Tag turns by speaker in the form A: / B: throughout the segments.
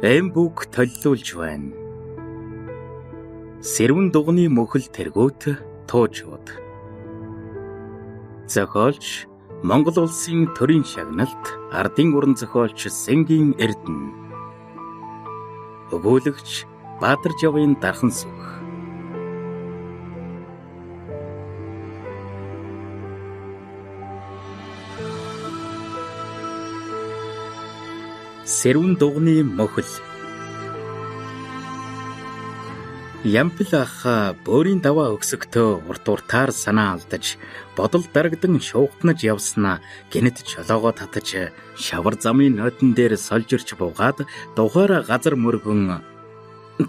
A: Эмбүк толлуулж байна. Сэрвэн дугны мөхөл тэргүүт туужууд. Зохиолч Монгол улсын төрийн шагналт ардын уран зохиолч Сэнгийн Эрдэнэ. Өгүүлэгч Баатар Жавын Дархан Сүх. Сэрвэн дугны мөхөл. Ямпил ах бөөрийн даваа өксөгтөө урт уртаар санаа алдаж бодол дарагдан шуугтнаж явснаа гэнэт чолоогоо татаж шавар замын нойдон дээр сольжирч буугаад дугаараа газар мөргөн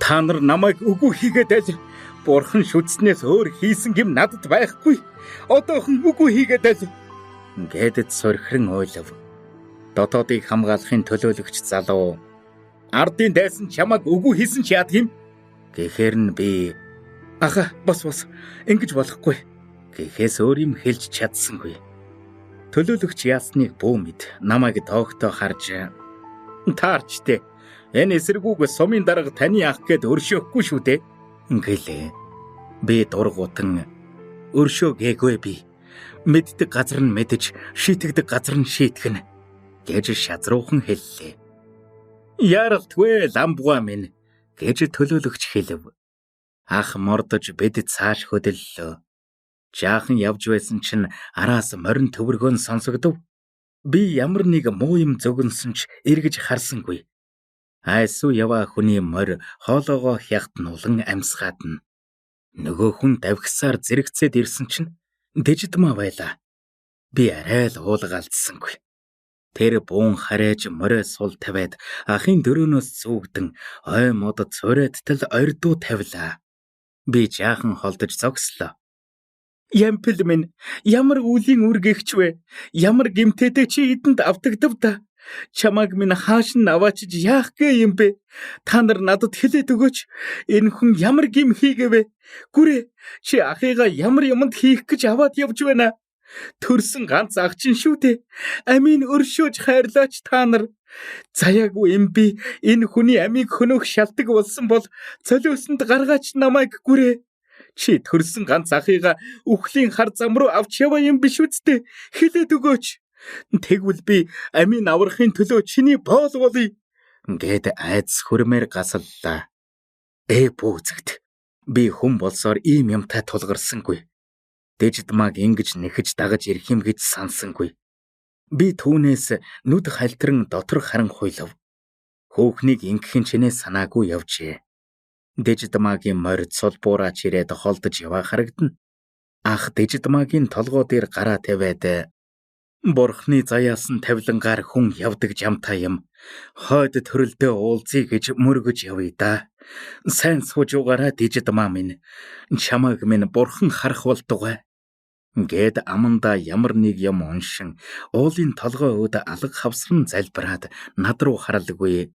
A: та нар намайг үгүй хийгээд аль бурхан шүтснээс өөр хийсэн юм надад байхгүй одоохон үгүй хийгээд аль гэдэд сорхирэн ойлов. Дотоодыг хамгаалахын төлөөлөгч залуу ардын дайсан чамайг үгүй хийсэн ч яад юм гэхээр нь би аха бос ингэж болохгүй гэхээс өөр юм хэлж чадсангүй. Төлөөлөгч яасныг бүү мэд намайг тоогтоо харж таарчтэй энэ эсэргүүг сумын дарга таны ах гэд өршөөхгүй шүү дээ гэлээ. Би дургуутан өршөө гээгүй би мэддэг газар нь мэдэж шийтгдэг газар нь шийтгэн гэж шазруухан хэллээ. Яаралтгүй ламбуа минь гэж төлөөлөгч хэлв. Ах мордож бид цааш хөдөллөө. Жаахан явж байсан чинь араас морин төвөргөөн сонсогдов. Би ямар нэг муу юм зөгнсөн ч эргэж харсангүй. Айсуу яваа хүний морь хоолоогоо хягт нулан амьсгаадна. Нөгөө хүн давхсаар зэрэгцээд ирсэн чинь дэжидмаа байлаа. Би арай л уулгаалдсангүй. Тэр буун харайж морой сул тавиад ахын дөрөөнөөс зүүгдэн ой мод цурайдтал ордуу тавилаа. Би жаахан холдож зогслоо. Ямпил минь ямар үлийн үргэгч вэ? Ямар гимтээтэй чи эдэнд автагдав та? Чамайг минь хааш нь аваачиж яах гээ юм бэ? Та нар надад хэлээд өгөөч. Энэ хүн ямар гим хийгээвэ? Гүрээ чи ахыгаа ямар юмд хийх гэж аваад явж байна? Төрсөн ганц ах чинь шүү дээ. Амийн өршөөж хайрлаач та нар. Заяагүй юм би энэ хүний амийг хөнөөх шалтгаан болсон бол цолиосонд гаргаач намайг гүрээ. Чи төрсөн ганц ахыгаа үхлийн хар зам руу авч яваа юм биш үсттэй. Хэлээд өгөөч. Тэгвэл би амийн аврахын төлөө чиний боол болъё. Гэд айц хөрмээр гасаллаа. Бүүзэгт. Би хүн болсоор ийм юмтай тулгарсангүй. Дэжидмаг ингэж нэхэж дагаж ирэх юм гэж сансангүй. Би түүнээс нүд хальтран дотор харан хуйлав. Хөөхнийг ингэхэн чинээ санаагүй явжээ. Дэжидмагийн морь цул буураач ирээд холдож яваа харагдана. Ах Дэжидмагийн толгой дээр гараа тавиад Бурхны заяас нь тавилангаар хүн явдаг жамтай юм. Хойд төрөлдөө уулзъя гэж мөргөж явъя да. Сайн сууж угаараа Дэжидмаа минь. Чамайг минь бурхан харах болтугай. Гэд аманда ямар нэг юм уншин уулын толгой өөд алга хавсран залбираад над руу харалгүй.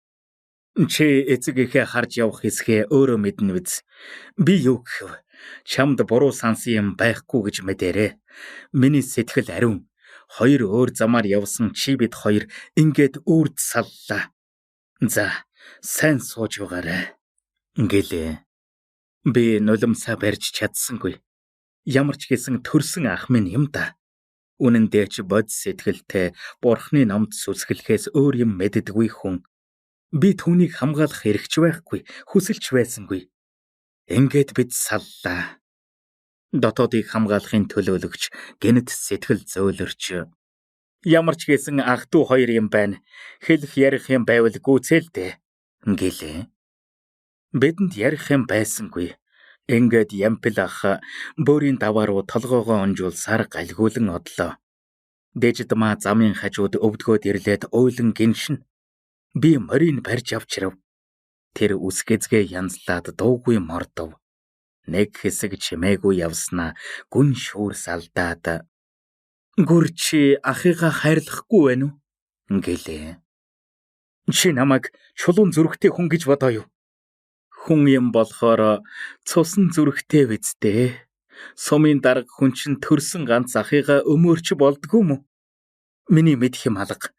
A: Чи эцэгийнхээ харж явах хэсгээ өөрөө мэднэ биз. Би юу гэв? Чамд буруу сансан юм байхгүй гэж мэдэрээ. Миний сэтгэл ариун. Хоёр өөр замаар явсан чи бид хоёр ингээд үрд саллаа. За, сайн сууж угаарай. Гэлээ. Би нулимсаа барьж чадсангүй. Ямар ч гэсэн төрсөн ах минь юм да. Үнэн дээр ч бод сэтгэлтэй бурхны номд сүсгэлэхээс өөр юм мэддэггүй хүн. Би түүнийг хамгаалах хэрэгч байхгүй, хүсэлж байсангүй. Ингээд бид саллаа. Дотоодыг хамгаалахын төлөөлөгч гэнэт сэтгэл зөөлөрч. Ямар ч гэсэн ах トゥ хоёр юм байна. Хэлэх ярих юм байвал гүйцээлдэ. Гэлээ. Бидэнд ярих юм байсангүй. Ингээд ямпил ах бөөрийн даваа руу толгоогоо онжуулсаар галгуулан одлоо. Дэжидмаа замын хажууд өвдгөөд ирлээд ойлон гиншин. Би морийг барьж авчирав. Тэр үсгэзгээ янзлаад дуугүй мордов. Нэг хэсэг чимээгүй явснаа гүн шүүрс алдаад. Гүр чи ахыгаа хайрлахгүй байна уу? Гэлээ. Чи намайг чулуун зүрхтэй хүн гэж бодоо юу? Хүн юм болохоор цусан зүрхтэй биз дээ. Сумын дарга хүн чинь төрсөн ганц ахыгаа өмөөрч болдгоо мө? Миний мэдх юм алга.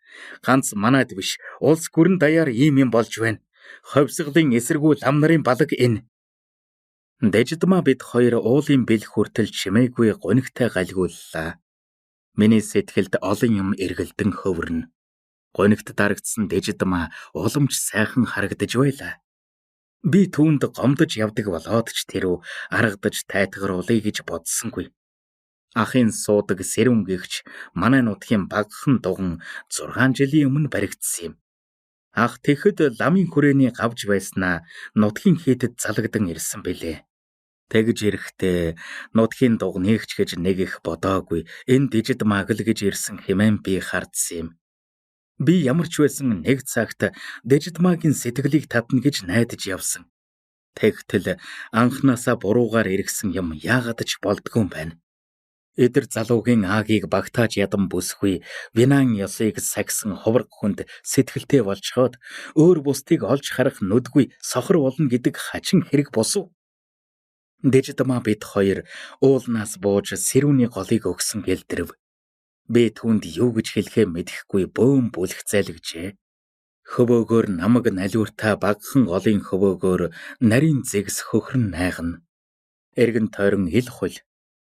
A: Ганц манайд биш, улс гүрэн даяар ийм юм болж байна. Ховсголын эсэргүү лам нарын балаг энэ. Дэжидмаа бид хоёр уулын бэлэг хүртэл чимээгүй гонигтай гальгууллаа. Миний сэтгэлд олон юм эргэлдэн хөвөрнө. Гонигт дарагдсан Дэжидмаа уламж сайхан харагдаж байлаа. Би түүнд гомдож явдаг болоод ч тэрүү аргадаж тайтгаруулъя гэж бодсонгүй. Ахын суудаг сэрүүн гэгч манай нутгийн багахан дуган 6 жилийн өмнө баригдсан юм. Ах тэгэхэд ламын хүрээний гавж байснаа нутгийн хийдэд залгдан ирсэн бэлээ. Тэгж ирэхдээ нутгийн дугныг ч гэж нэг их бодоогүй энэ Дэжидмааг л гэж ирсэн хэмээн би хардсан юм. Би ямар ч байсан нэг цагт Дэжидмаагийн сэтгэлийг татна гэж найдаж явсан. Тэгтэл анхнаасаа буруугаар иргсэн юм яагаад ч болдгүй юм байна. Эдэр залуугийн аагийг багтааж ядан бүсгүй Винан ёсыг сагсан ховрог хүнд сэтгэлтэй болчхоод өөр бусдыг олж харах нүдгүй сохор болно гэдэг хачин хэрэг босов. Дэжидмаа бид хоёр уулнаас бууж сэрүүний голыг өгсөн гэлдэрв. Би түүнд юу гэж хэлэхээ мэдэхгүй бөөм бүлгцайлгжээ. Хөвөөгөөр намаг налиуртаа багахан голын хөвөөгөөр нарийн зэгс хөхрөн найгана. Эргэн тойрон ил хул.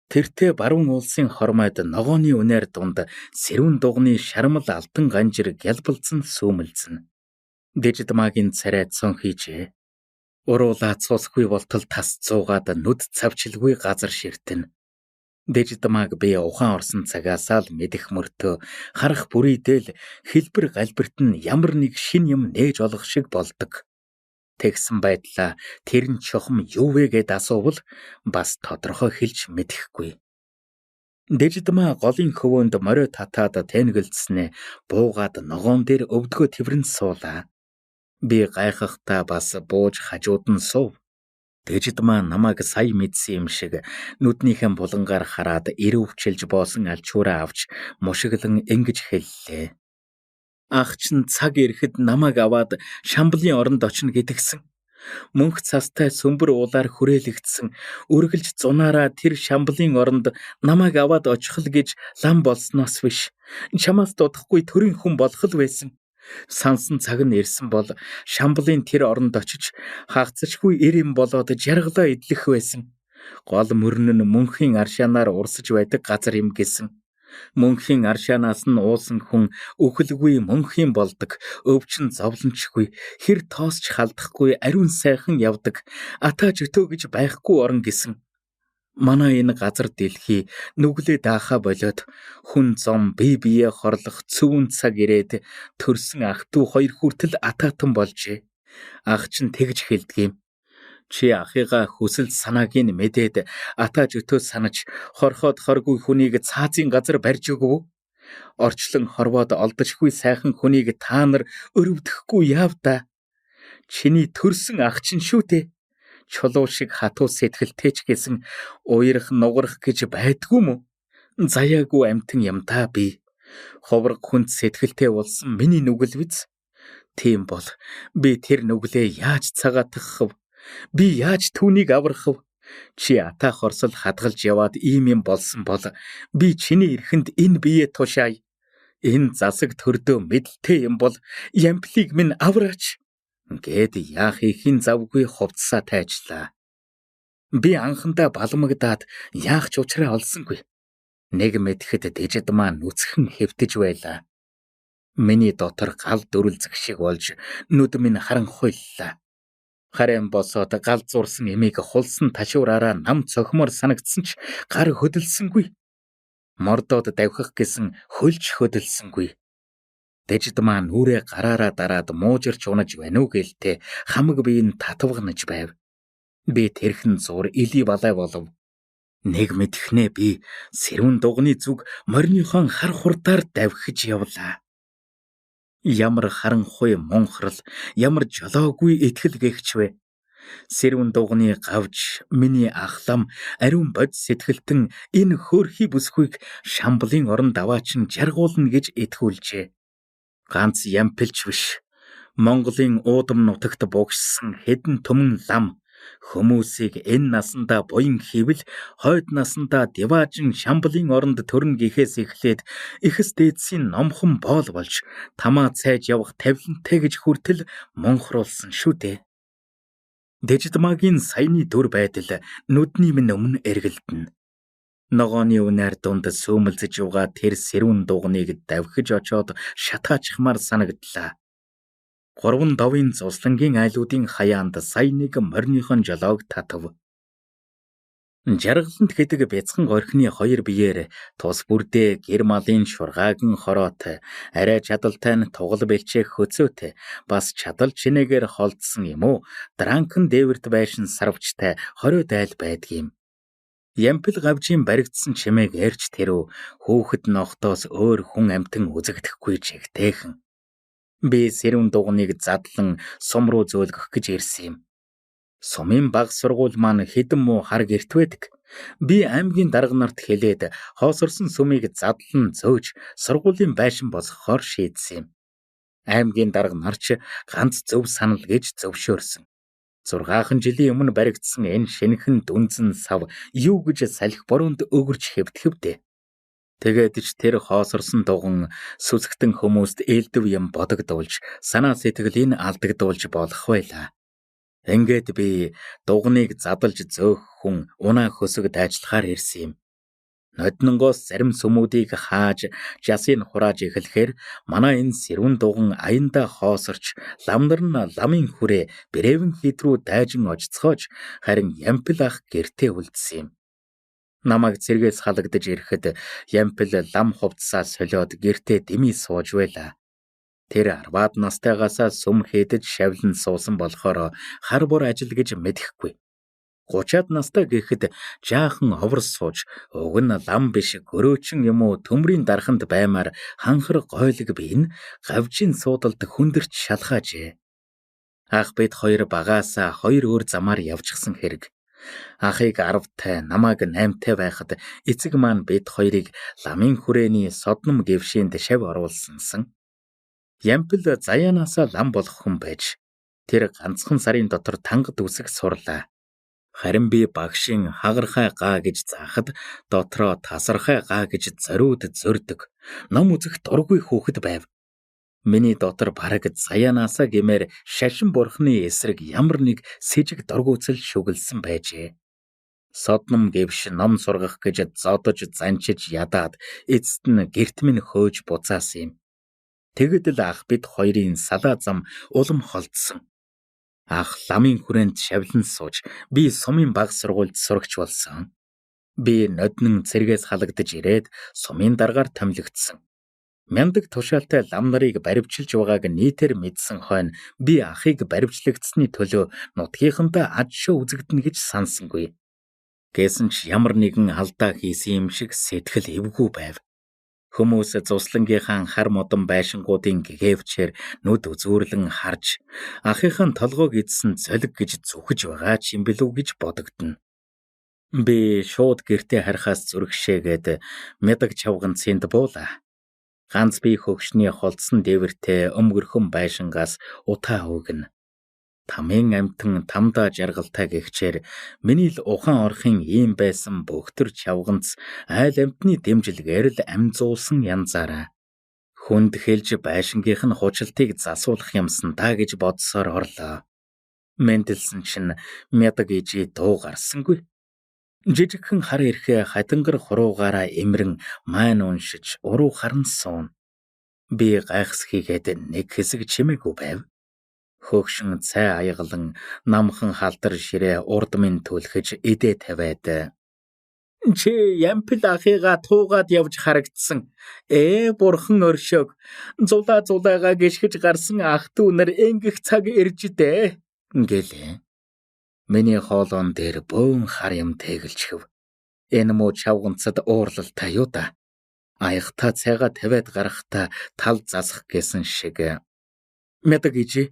A: Тэртээ баруун улсын хормойд ногооны үнээр дунд сэрүүн дугны шармал алтан ганжир гялбалзан сүүмэлзэн. Дэжидмаагийн царай цон хийжээ. Уруулаа цусгүй болтол тас цуугаад нүд цавчилгүй газар ширтэн. Дэжидмааг би ухаан орсон цагаасаа л мэдэх мөртөө харах бүрийдэл хэлбэр галбирт нь ямар нэг шин юм нээж олох шиг болдог. Тэгсэн байдлаа тэр нь чухам юу вэ гэд асуувал бас тодорхой хэлж мэдэхгүй. Дэжидмаа голын хөвөөнд морио татаад тэнгэлцснээ буугаад ногоон дээр өвдгөө тэврэн суулаа. Би гайхахтаа бас бууж хажууд нь сув. Дэжидмаа намайг сая мэдсэн юм шиг нүднийхэн булангаар хараад ирөвчилж боосон алчуураа авч мушиглан ингэж хэллээ. Ах чин цаг ирэхэд намайг аваад Шамблын оронд очно гэдгсэн. Мөнх цастай сөмбөр уулаар хүрээлэгдсэн үргэлж зунаараа тэр Шамблын оронд намайг аваад очих л гэж лам болсноос биш. Чамаас дутхгүй төрийн хүн болох л байсан. Сансан цаг нь ирсэн бол Шамблын тэр оронд очиж хагцчгүй ир юм болоод жаргалаа идэх байсан. Гол мөрөн нь мөнхийн аршаанаар урсаж байдаг газар юм гэсэн. Мөнхийн аршаанаас нь уусан хүн үхэлгүй мөнхийн болдог, өвчин зовлончгүй, хэр тоосч халдахгүй ариун сайхан явдаг, атаа жөтөө гэж байхгүй орон гэсэн. Манай энэ газар дэлхий нүглээ даахаа болоод хүн зом бие бие хорлох цөвөн цаг ирээд төрсөн ах トゥ хоёр хүртэл атаатан болжээ. Ах чинь тэгж хэлдэг юм. Чи ахыгаа хүсэл санааг нь мэдээд атаа жөтөө санаж хорхоод хоргүй хүнийг цаазын газар барьж өгөв. Орчлон хорвоод олдошгүй сайхан хүнийг та нар өрөвдөхгүй яав та. Чиний төрсөн ах чинь шүү дээ. Чулуу шиг хатуу сэтгэлтэй ч гэсэн уярах нугарах гэж байдгүй мө. Заяагүй амтэн юм та би. Ховрог хүнд сэтгэлтэй болсон миний нүгэл биз. Тийм бол би тэр нүглээ яаж цагаатгах вэ? Би яаж түүнийг аврах вэ? Чи атаа хорсол хадгалж яваад ийм юм болсон бол би чиний эрхэнд энэ бие тушаая. Энэ засаг төрдөө мэдлэлтэй юм бол ямплиг минь авраач. Гэд яах ихийн завгүй хувцсаа тайжлаа. Би анхандаа балмагдаад яах ч учраа олсонгүй. Нэг мэдхэд Дэжидмаа нүцгэн хэвтэж байлаа. Миний дотор гал дүрлзэх шиг болж нүд минь харанхуйллаа. Харин босоод гал зурсан эмийг хулсан ташуураараа нам цохимоор санагдсан ч гар хөдөлсөнгүй. Мордоод давхих гэсэн хөлж хөдөлсөнгүй. Дэжидмаа нүрээ гараараа дараад муужирч унаж байна уу гэлтэй хамаг биеийн татвагнаж байв. Би тэрхэн зур илий балай болов. Нэг мэдхнээ би сэрүүн дугны зүг мориныхон хар хурдаар давхиж явлаа. Ямар харанхуй мунхрал, ямар жолоогүй итгэл гэгч вэ. Сэрүүн дугны гавж миний ахлам ариун бод сэтгэлтэн энэ хөөрхий бүсгүйг Шамблын оронд аваачин жаргуулна гэж итгүүлжээ. Ганц ямпилч биш. Монголын уудам нутагт бугшсан хэдэн түмэн лам Хүмүүсийг энэ насандаа буян хийвэл хойд насандаа диваажин шамблын оронд төрн гэхээс эхлээд ихс дээдсийн номхон боол болж тамаа цайж явах тавилантай гэж хүртэл монхруулсан шүү дээ. Дэжидмагийн саяны дүр байдал нүдний минь өмнө эргэлдэнэ. Ногооны үнээр дунд сүүмэлзэж угаа тэр сэрүүн дуганыг давхиж очоод шатаачхмаар санагдлаа. 3 довын зуслангийн айлуудын хаяанд сая нэг морьныхон жолоог татав. Жаргалант гэдэг бяцхан орхины 2 биеэр тус бүрдээ гэр малын шургаагийн хороотой, арай чадалтай нь тугал бэлчээх хөцөөтэй, бас чадал чинээгээр холдсон юм уу? Дранкан дээвэрт байшин сарвчтай 20 айл байдгийм. Ямпил гавжийн баригдсан чимээг эрж тэрүү хүүхэд нохтоос өөр хүн амтан үзэгдэхгүй чигтэйхэн. Би сэрүүн дуганыг задлан сум руу зөөлгөх гэж ирсэн юм. Сумын баг сургууль маань хэдэн муу хар гэрт байдаг. Би аймгийн дарга нарт хэлээд хоосорсон сумыг задлан зөөж сургуулийн байшин болгохоор шийдсэн юм. Аймгийн дарга нар ч ганц зөв санал гэж зөвшөөрсөн. 6 жилийн өмнө баригдсан энэ шинэхэн дүнзэн сав юу гэж салхи бороонд өгөрч хэвтгэвдээ. Тэгээд ч тэр хоосорсон дуган сүсгтэн хүмүүст ээлдэв юм бодогдуулж, санаа сэтгэлийг алдагдуулж болох байлаа. Ингээд би дуганыг задлж зөөх хүн унаа хөсөгд ажиллахаар ирсэн юм. Ноднонгоос зарим сүмүүдийг хааж, жасыг хурааж эхлэхээр манай энэ сэрүүн дуган аянда хоосорч, ламнар нь ламын хүрээ брэвэн хід рүү дайжин очицгоож, харин Ямпил ах гэртээ үлдсэн юм. Намайг цэргээс халагдаж ирэхэд Ямпил лам хувцсаа солиод гэртээ дэмий сууж байлаа. Тэр 10-аад настайгаасаа сүм хийдэж шавлан суусан болохоор хар бор ажил гэж мэдэхгүй. 30-аад настай гэхэд жаахан овор сууж, уг нь лам биш гөрөөчин юм уу төмрийн дарханд баймаар ханхар гойлог биен гавжийн суудалд хүндэрч шалгаажээ. Ах бид 2 багаасаа 2 өөр замаар явчихсан хэрэг. Ахыг 10-тай, намайг 8-тай байхад эцэг маань бид 2-ыг ламын хүрээний содном гэвшээнд шав оруулсансан. Ямпил заяанаасаа лам болох хүн байж, тэр ганцхан сарын дотор тангад үсэх сурлаа. Харин би багшийн хагархай гаа гэж заахад дотроо тасархай гаа гэж зориуд зөрдөг. Ном үзэх дургүй хүүхэд байв. Миний дотор бараг заяанаасаа гэмээр шашин бурхны эсрэг ямар нэг сэжиг дургуутсал шүглсэн байжээ. Содном гэвш ном сургах гэж зодож занчиж ядаад эцэст нь гэрт минь хөөж буцаасан юм. Тэгэд л ах бид 2-ын салаа зам улам холдсон. Ах ламын хүрээнд шавлан сууж, би сумын баг сургуульд сурагч болсон. Би ноднон цэргээс халагдаж ирээд сумын даргаар томилогдсон. Мяндаг тушаалтай лам нарыг баривчилж байгааг нийтээр мэдсэн хойно би ахыг баривчлагдсны төлөө нутгийнхантаа ад шоо үзэгдэнэ гэж сансангүй. Гэсэн ч ямар нэгэн алдаа хийсэн юм шиг сэтгэл эвгүй байв. Хүмүүс зуслангийнхаа хар модон байшингуудын гэгэвчээр нүд үзүүрлэн харж, ахийнхаа толгойг идсэн золиг гэж зүхэж байгаа ч юм билүү гэж бодогдно. Би шууд гэртээ харихаас зүрхшээгээд мэдэг чавганцынд буула. Ганц би хөгшний холдсон дээвэртэй өмгөрхөн байшингаас утаа өгнө. Тамийн амтан тамдаа жаргалтай гихчээр миний л ухаан орхын ийм байсан бөхтөр чавганц айл амтны дэмжлэгээр л амзуулсан янзаараа. Хүнд хэлж байшингийнх нь хучилтыг засуулах юмсан та гэж бодсоор орлоо. Мэндэлсэн чинь мядаг ижи дуу гарсангүй. Жижигхэн хар ирэхээ хатангар хуруугаараа эмрэн маань уншиж уруу харан суун. Би гайхсхийгээд нэг хэсэг чимээгүй байв. Хөгшин цай аягалан намхан халдар ширээ урд минь түлхэж идэ тавиад. Чи Ямпил ахыгаа туугаад явж харагдсан. Бурхан оршог. Зулаагаа гიშгэж гарсан ах дүү нар энгих цаг ирж дээ. Гэлээ. Миний хоолон дээр бөөн хар юм тэгэлчхэв. Энэ муу чавганцад уурлалтай юу да. Аягта цайгаа тавиад гарахта тал засах гэсэн шиг. Мэдэг ижи,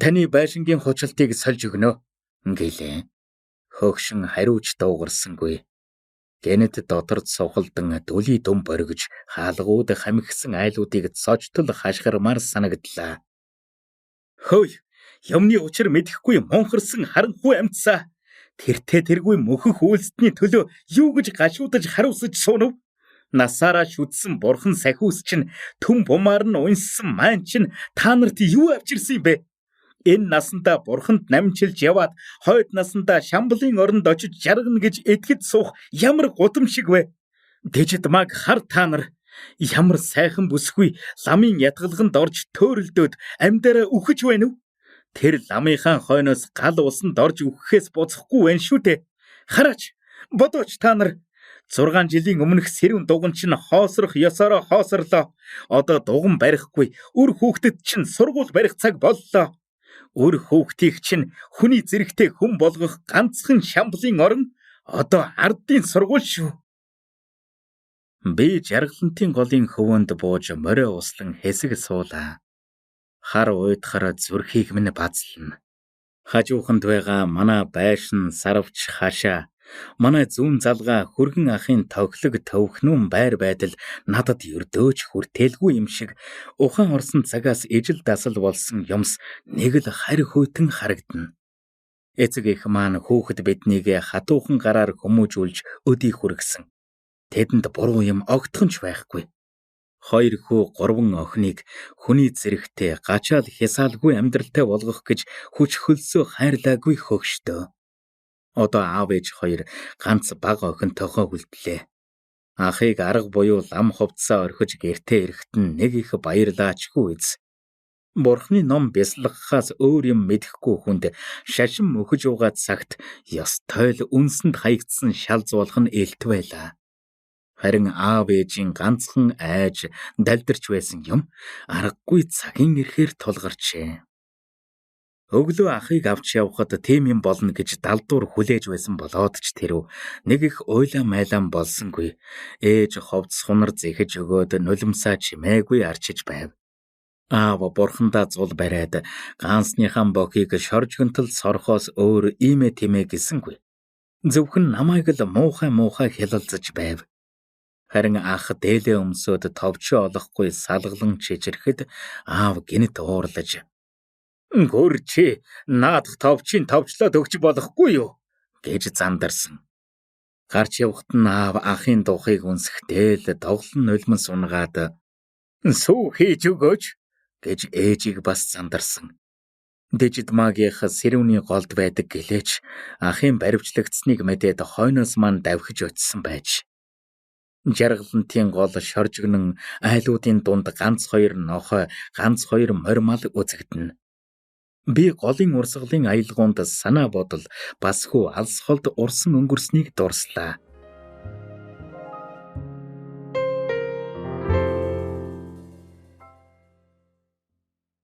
A: таны байшингийн хучилтыг сольж өгнө. Гэлээ. Хөгшин хариуч дуугарсангүй. Гэнэт доторд сухалдан дүлий дүм боргиж хаалгууд хамигсан айлуудыг цочтол хашгирмаар санагдлаа. Хөөе, Юмны учир мэдэхгүй монхорсон харанхуй амьдсаа. Тэртээ тэргүй мөхөх үйлсдний төлөө юу гэж гашуудаж хариусаж суунав? Насаараа шүтсэн бурхан сахиус чинь түн бумаар нь унссан маань чинь та нарт юу авчирсан юм бэ? Энэ насандаа бурханд намжилж яваад хойд насандаа шамблын оронд очиж жаргана гэж итгэж суух ямар гудамшиг вэ? Дэжид маг хар та нар ямар сайхан бүсгүй ламын ятгалганд орж төөрөлдөөд амьдараа үхэж байна уу? Тэр ламынхаа хойноос гал усанд орж үхэхээс буцахгүй байна шүү дээ. Хараач, бодооч та нар 6 жилийн өмнөх сэрүүн дуган чинь хоосрох ёсороо хоосрлоо. Одоо дуган барихгүй, үр хүүхдэд чинь сургууль барих цаг боллоо. Үр хүүхдийг чинь хүний зэрэгтэй хүн болгох ганцхан шамблын орон одоо ардын сургууль шүү. Би жаргалантын голын хөвөнд бууж морио услан хэсэг суулаа. Хар уйдахаар зүрхийг минь базлна. Хажууханд байгаа манай байшин сарвч хаашаа, манай зүүн залгаа хүргэн ахын тоглог төвхнүүн байр байдал надад ердөөч хүртээлгүй юм шиг ухаан орсон цагаас ижил дасал болсон юмс нэг л харь хүйтэн харагдана. Эцэг их маань хүүхэд биднийг хатуухан гараар хүмүүжүүлж өдий хүргэсэн. Тэдэнд буруу юм огтхонч байхгүй. 2 хүү 3 охиныг хүний зэрэгтэй гачаал хясаалгүй амьдралтай болгох гэж хүч хөлсөө хайрлаагүй хөгшдөө. Одоо аав ээж 2 ганц бага охинтойгоо үлдлээ. Ахыг арга буюу лам хувцсаа орхиж гэртээ ирэхэд нэг их баярлаачгүй эз. Бурхны ном бясалгахаас өөр юм мэдэхгүй хүнд шашин мөхөж угаад цагт ёстой л үнсэнд хаягдсан шал зуулах нь ээлт байлаа. Харин аав ээжийн ганцхан айж далдарч байсан юм аргагүй цагийн ирэхээр тулгарчээ. Өглөө ахыг авч явхад тийм юм болно гэж далдуур хүлээж байсан болоод ч тэрв нэг их уйлаа майлаан болсонгүй. Ээж ховц хунар зэхэж өгөөд нулимсаа чимээгүй арчиж байв. Аав бурхандаа зул бариад ганцныхан бохийг шоржгонтол сорхоос өөр иймэ тимэ гисэнгүй. Зөвхөн намайг л муухай хялалзаж байв. Харин ах дээлээ өмсөд товчоо олохгүй салгалан чижрэхэд аав гинт уурлаж "Гүрчи, наадах товчийн товчлоод өгч болохгүй юу?" гэж зандарсан. Гарч явахт нь аав ахын духыг үнсэхдээ л доглон нулимс унгаад "Сүү хийж өгөөч" гэж ээжийг бас зандарсан. Дэжид магийнх сэрүүний голд байдаг гэлээч ахын баривчлагдсныг мэдээд хойноос маань давхиж очисон байж. Жаргалантын гол шоржгонон айлуудын дунд ганц 2 нохой, ганц 2 мормал үзэгдэнэ. Би голын урсгалын аялгуунд санаа бодол бас хүү алс холд урсан өнгөрснийг дурслаа.